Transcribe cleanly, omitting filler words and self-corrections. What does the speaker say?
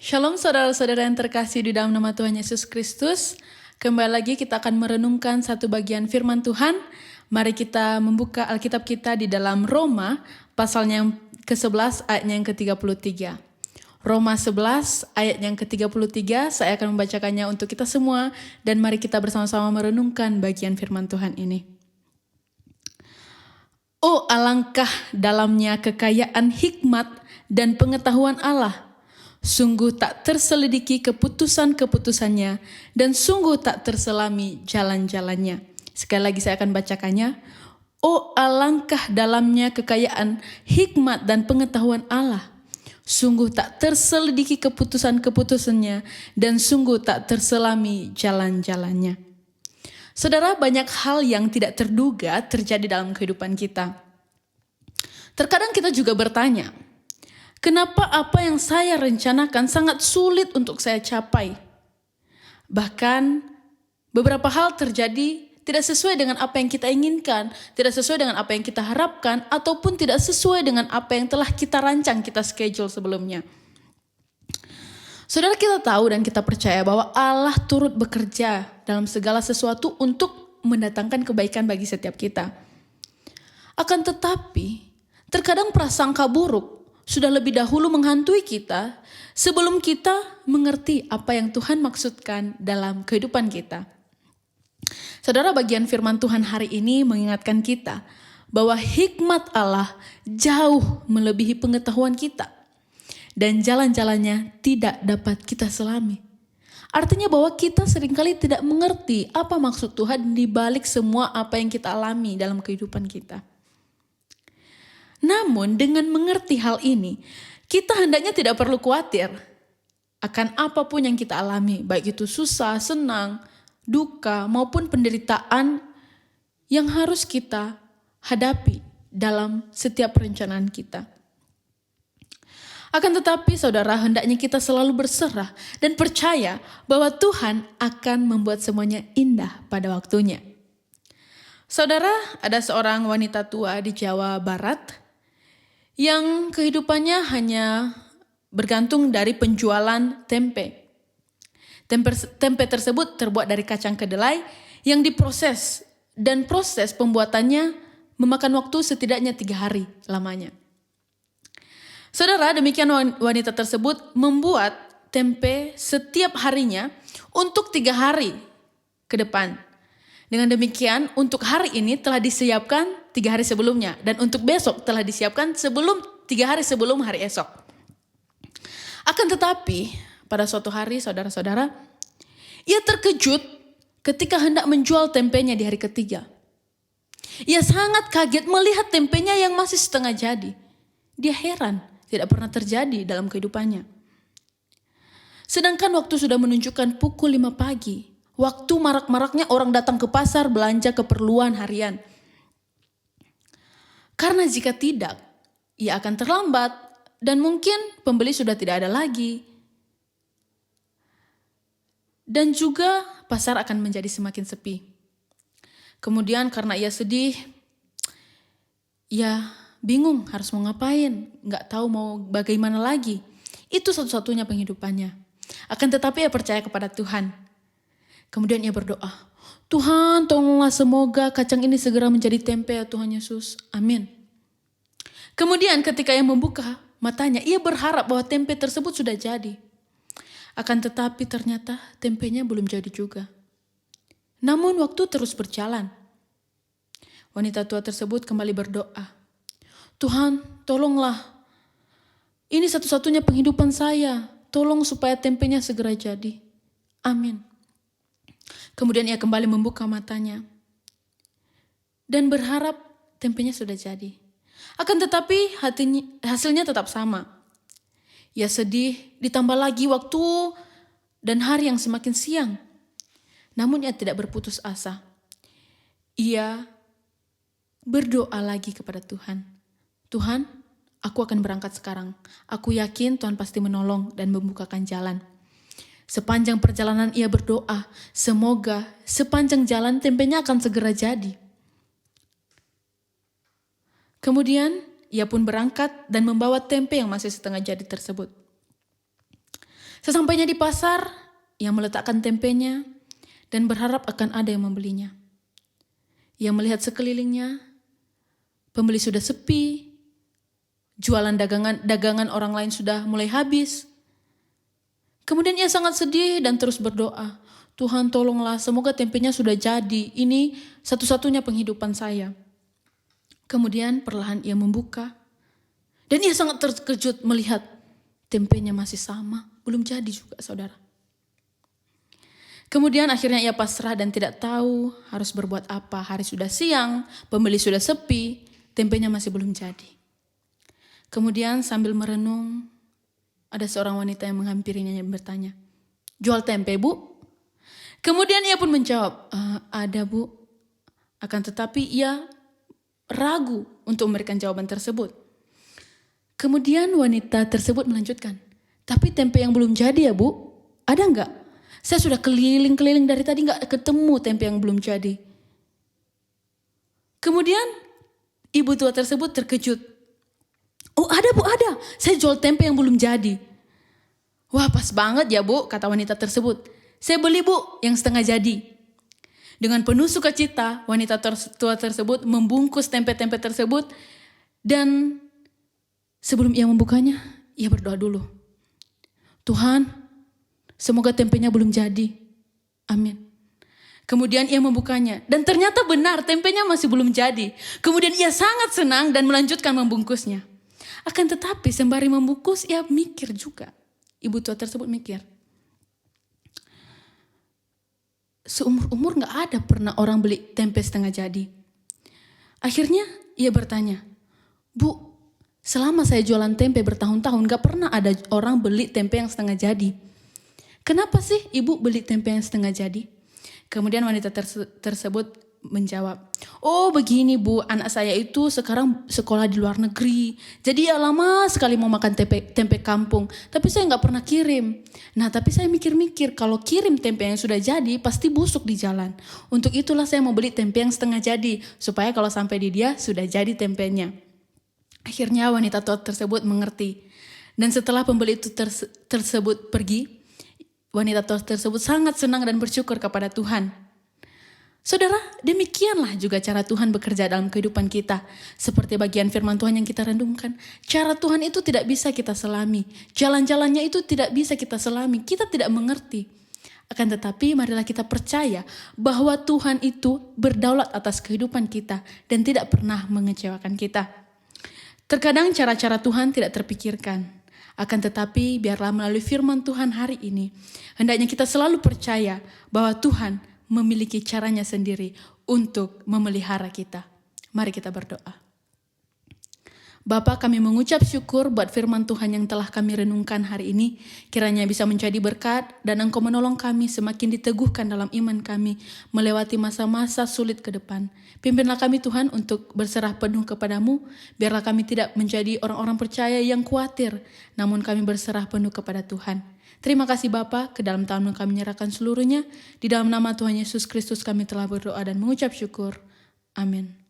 Shalom saudara-saudara yang terkasih di dalam nama Tuhan Yesus Kristus. Kembali lagi kita akan merenungkan satu bagian firman Tuhan. Mari kita membuka Alkitab kita di dalam Roma, pasalnya yang ke-11 ayatnya yang ke-33. Roma 11 ayat yang ke-33, saya akan membacakannya untuk kita semua. Dan mari kita bersama-sama merenungkan bagian firman Tuhan ini. Oh, alangkah dalamnya kekayaan hikmat dan pengetahuan Allah. Sungguh tak terselidiki keputusan-keputusannya dan sungguh tak terselami jalan-jalannya. Sekali lagi saya akan bacakannya. Oh, alangkah dalamnya kekayaan hikmat dan pengetahuan Allah. Sungguh tak terselidiki keputusan-keputusannya dan sungguh tak terselami jalan-jalannya. Saudara, banyak hal yang tidak terduga terjadi dalam kehidupan kita. Terkadang kita juga bertanya, kenapa apa yang saya rencanakan sangat sulit untuk saya capai? Bahkan beberapa hal terjadi tidak sesuai dengan apa yang kita inginkan, tidak sesuai dengan apa yang kita harapkan, ataupun tidak sesuai dengan apa yang telah kita rancang, kita schedule sebelumnya. Saudara, kita tahu dan kita percaya bahwa Allah turut bekerja dalam segala sesuatu untuk mendatangkan kebaikan bagi setiap kita. Akan tetapi, terkadang prasangka buruk sudah lebih dahulu menghantui kita sebelum kita mengerti apa yang Tuhan maksudkan dalam kehidupan kita. Saudara, bagian firman Tuhan hari ini mengingatkan kita bahwa hikmat Allah jauh melebihi pengetahuan kita dan jalan-jalannya tidak dapat kita selami. Artinya bahwa kita seringkali tidak mengerti apa maksud Tuhan di balik semua apa yang kita alami dalam kehidupan kita. Namun dengan mengerti hal ini, kita hendaknya tidak perlu khawatir akan apapun yang kita alami, baik itu susah, senang, duka, maupun penderitaan yang harus kita hadapi dalam setiap perencanaan kita. Akan tetapi saudara, hendaknya kita selalu berserah dan percaya bahwa Tuhan akan membuat semuanya indah pada waktunya. Saudara, ada seorang wanita tua di Jawa Barat yang kehidupannya hanya bergantung dari penjualan tempe. Tempe tersebut terbuat dari kacang kedelai yang diproses, dan proses pembuatannya memakan waktu setidaknya 3 hari lamanya. Saudara, demikian wanita tersebut membuat tempe setiap harinya untuk 3 hari ke depan. Dengan demikian, untuk hari ini telah disiapkan 3 hari sebelumnya, dan untuk besok telah disiapkan 3 hari sebelum hari esok. Akan tetapi, pada suatu hari saudara-saudara, ia terkejut ketika hendak menjual tempenya di hari ketiga. Ia sangat kaget melihat tempenya yang masih setengah jadi. Dia heran, tidak pernah terjadi dalam kehidupannya. Sedangkan waktu sudah menunjukkan pukul 5 pagi. Waktu marak-maraknya orang datang ke pasar belanja keperluan harian. Karena jika tidak, ia akan terlambat dan mungkin pembeli sudah tidak ada lagi. Dan juga pasar akan menjadi semakin sepi. Kemudian karena ia sedih, ia bingung harus mau ngapain, gak tahu mau bagaimana lagi. Itu satu-satunya penghidupannya. Akan tetapi ia percaya kepada Tuhan. Kemudian ia berdoa, Tuhan tolonglah semoga kacang ini segera menjadi tempe ya Tuhan Yesus. Amin. Kemudian ketika ia membuka matanya, ia berharap bahwa tempe tersebut sudah jadi. Akan tetapi ternyata tempenya belum jadi juga. Namun waktu terus berjalan. Wanita tua tersebut kembali berdoa, Tuhan, tolonglah. Ini satu-satunya penghidupan saya. Tolong supaya tempenya segera jadi. Amin. Kemudian ia kembali membuka matanya dan berharap tempenya sudah jadi. Akan tetapi hasilnya tetap sama. Ia sedih, ditambah lagi waktu dan hari yang semakin siang. Namun ia tidak berputus asa. Ia berdoa lagi kepada Tuhan. Tuhan, aku akan berangkat sekarang. Aku yakin Tuhan pasti menolong dan membukakan jalan. Sepanjang perjalanan ia berdoa, semoga sepanjang jalan tempenya akan segera jadi. Kemudian ia pun berangkat dan membawa tempe yang masih setengah jadi tersebut. Sesampainya di pasar, ia meletakkan tempenya dan berharap akan ada yang membelinya. Ia melihat sekelilingnya, pembeli sudah sepi, jualan dagangan orang lain sudah mulai habis. Kemudian ia sangat sedih dan terus berdoa, Tuhan tolonglah, semoga tempenya sudah jadi, ini satu-satunya penghidupan saya. Kemudian perlahan ia membuka, dan ia sangat terkejut melihat tempenya masih sama, belum jadi juga saudara. Kemudian akhirnya ia pasrah dan tidak tahu harus berbuat apa. Hari sudah siang, pembeli sudah sepi, tempenya masih belum jadi. Kemudian sambil merenung, ada seorang wanita yang menghampirinya dan bertanya, jual tempe bu? Kemudian ia pun menjawab, ada bu. Akan tetapi ia ragu untuk memberikan jawaban tersebut. Kemudian wanita tersebut melanjutkan, tapi tempe yang belum jadi ya bu, ada enggak? Saya sudah keliling-keliling dari tadi enggak ketemu tempe yang belum jadi. Kemudian ibu tua tersebut terkejut. Oh ada bu, ada. Saya jual tempe yang belum jadi. Wah pas banget ya bu, kata wanita tersebut. Saya beli bu, yang setengah jadi. Dengan penuh sukacita, wanita tua tersebut membungkus tempe-tempe tersebut. Dan sebelum ia membukanya, ia berdoa dulu. Tuhan, semoga tempenya belum jadi. Amin. Kemudian ia membukanya. Dan ternyata benar, tempenya masih belum jadi. Kemudian ia sangat senang dan melanjutkan membungkusnya. Akan tetapi sembari membungkus, ia mikir juga. Ibu tua tersebut mikir. Seumur-umur gak ada pernah orang beli tempe setengah jadi. Akhirnya ia bertanya, Bu, selama saya jualan tempe bertahun-tahun gak pernah ada orang beli tempe yang setengah jadi. Kenapa sih ibu beli tempe yang setengah jadi? Kemudian wanita tersebut menjawab, oh begini bu, anak saya itu sekarang sekolah di luar negeri. Jadi ya lama sekali mau makan tempe kampung. Tapi saya gak pernah kirim. Nah tapi saya mikir-mikir kalau kirim tempe yang sudah jadi pasti busuk di jalan. Untuk itulah saya mau beli tempe yang setengah jadi. Supaya kalau sampai di dia sudah jadi tempenya. Akhirnya wanita tua tersebut mengerti. Dan setelah pembeli itu tersebut pergi, wanita tua tersebut sangat senang dan bersyukur kepada Tuhan. Saudara, demikianlah juga cara Tuhan bekerja dalam kehidupan kita. Seperti bagian firman Tuhan yang kita renungkan. Cara Tuhan itu tidak bisa kita selami. Jalan-jalannya itu tidak bisa kita selami. Kita tidak mengerti. Akan tetapi marilah kita percaya bahwa Tuhan itu berdaulat atas kehidupan kita. Dan tidak pernah mengecewakan kita. Terkadang cara-cara Tuhan tidak terpikirkan. Akan tetapi biarlah melalui firman Tuhan hari ini. Hendaknya kita selalu percaya bahwa Tuhan memiliki caranya sendiri untuk memelihara kita. Mari kita berdoa. Bapa, kami mengucap syukur buat firman Tuhan yang telah kami renungkan hari ini. Kiranya bisa menjadi berkat dan Engkau menolong kami semakin diteguhkan dalam iman kami melewati masa-masa sulit ke depan. Pimpinlah kami Tuhan untuk berserah penuh kepadamu. Biarlah kami tidak menjadi orang-orang percaya yang khawatir, namun kami berserah penuh kepada Tuhan. Terima kasih Bapa, ke dalam tangan kami menyerahkan seluruhnya. Di dalam nama Tuhan Yesus Kristus kami telah berdoa dan mengucap syukur. Amin.